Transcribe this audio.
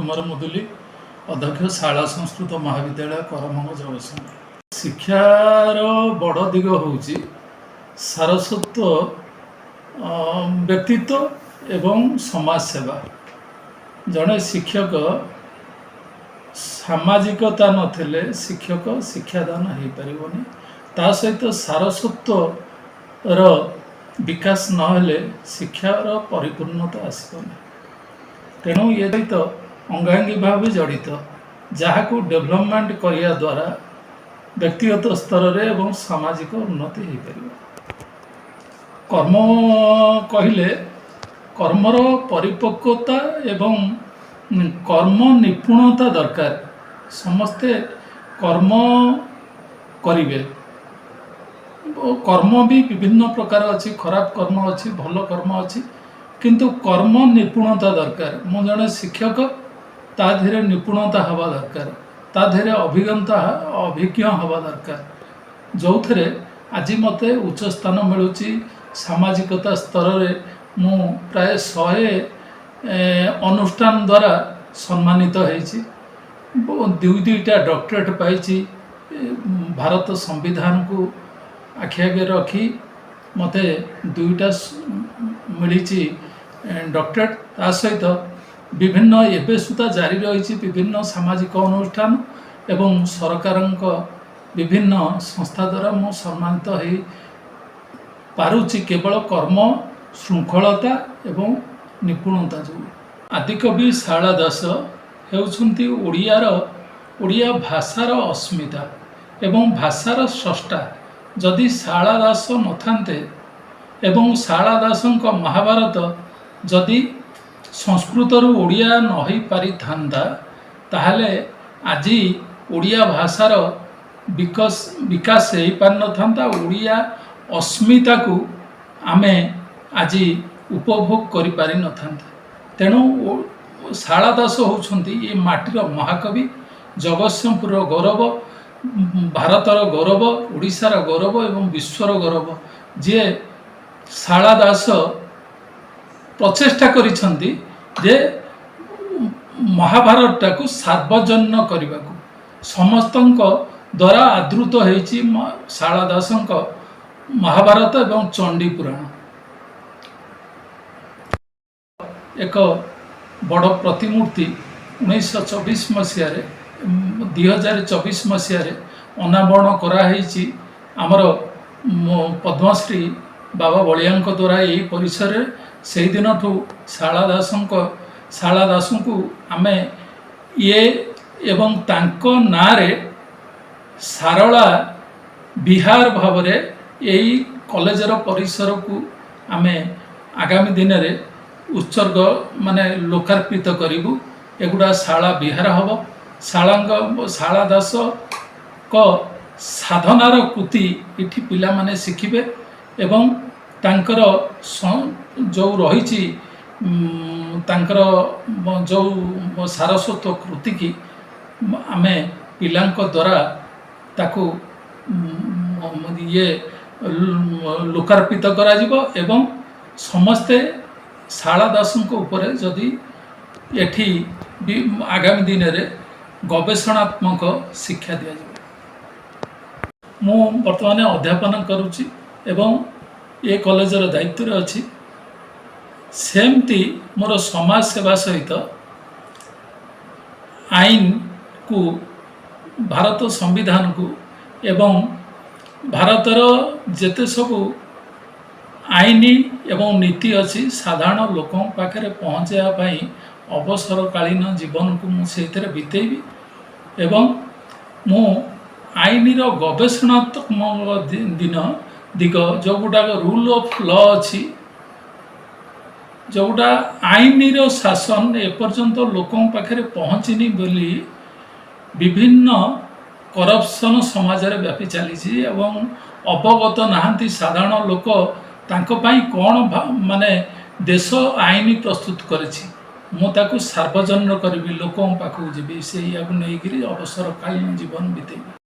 कुमार मुदुली अध्यक्ष शाला संस्कृत महाविद्यालय करमंग जगतसिंहपुर। शिक्षार बड़ दिग हूँ सारस्वत व्यक्तित्व एवं समाज सेवा। जड़े शिक्षक सामाजिकता नथिले शिक्षक शिक्षादान हो पारनि। ता सहित सारस्वतर विकास नहेले शिक्षार परिपूर्णता आसबनी। तेणु ये सहित अंगांगी भाव जड़ित जहाँ को डेवलपमेंट करिया द्वारा व्यक्तिगत स्तर रे एवं सामाजिक उन्नति हो पार। कर्म कहले कर्मर परिपक्वता एवं कर्म निपुणता दरकार। समस्ते कर्म करिवे। कर्म भी विभिन्न प्रकार अच्छी, खराब कर्म अच्छी, भल कर्म अच्छी, किंतु कर्म निपुणता दरकार। मु जड़े शिक्षक ता धीरे निपुणता हवा दरकार, ता धीरे अभिज्ञ हवा दरकार। जो थे आज मते उच्च स्थान मिलूँ सामाजिकता स्तर रे मु प्राय 100 अनुष्ठान द्वारा सम्मानित होईछि। दुईटा डॉक्टरेट पाई। भारत संविधान को आखि आगे रखी मते 2टा मिली डॉक्टरेट। ता सहित विभिन्न एवं सुधा जारी रही विभिन्न सामाजिक अनुष्ठान एवं सरकार विभिन्न संस्था द्वारा मु सम्मानित हो पारुछि केवल कर्म श्रृंखलता एवं निपुणता जो। आदिकवि शारदा दास हेउछन्ति ओडिया भाषार अस्मिता एवं भाषार स्रष्टा। जदि शारदा दास नथान्ते एवं शारदा दासंक महाभारत जदि संस्कृत ओडिया न हो पारि थांदा ताहले आज ओडिया भाषार विकास हो पार न। ओडिया अस्मिता को आमे आज उपभोग करि पारि न। तेणु शारदा दास होउछन्ति ये माटीर महाकवि, जगतसिंहपुर गौरव, भारतर गौरव, ओडिशार गौरव एवं विश्वर गौरव। जे शारदा दास प्रचेष्टा करिछन्ति जे महाभारत को सार्वजन्य करने को समस्तंक द्वारा आदृत होइछि शारदा दासंक महाभारत एवं चंडी पुराण। एक बड़ प्रतिमूर्ति 1924 मसीह 2024 मसीह अनावरण कराई। आमर पद्मश्री बाबा बलिया द्वारा यही परिसर से दिन ठू शारदा दास को आमे ये एवं तांको नारे सारला बिहार भाव में यही कॉलेजर परिसर को आमे आगामी दिन में उत्सर्ग माने लोकार्पित करूँ। एगुड़ा शाला बिहार हम। शारदा दास को साधनार कृति इठी पिला माने शिखिबे एवं तांकर जो रही तांकर जो सारस्वत कृति की आमे पिलांक द्वारा ताकू ये लोकार्पित करा जिवो एवं समस्ते शारदा दासंक उपरे जदि एठी आगामी दिन में गवेषणात्मक शिक्षा दिया जाए। मु वर्तमान अध्यापन करुच्ची एवं ये कॉलेजर दायित्व अच्छी। सेमती मोर समाज सेवा सहित आईन को, भारत संविधान को एवं भारतर जेते सबू आईनी एवं नीति अच्छी साधारण लोकों पाखे पहुँचापी अवसरकालीन जीवन को मुझे बीतेबी एवं मु आईन गवेषणात्मक दिग जो गुटाक रूल ऑफ लॉ अच्छी, जो गुटा आईन शासन एपर्यंत लोकों पाखे पहुँचनी बोली विभिन्न करप्शन समाज रे व्यापी चली एवं अवगत नहांती साधारण लोक तांको पाई कौन माने देश आईन प्रस्तुत करिछि। मु ताकू सार्वजन्य करी लोकों पाखु जीवी से या नहीं अवसरकालीन जीवन बीतेबी।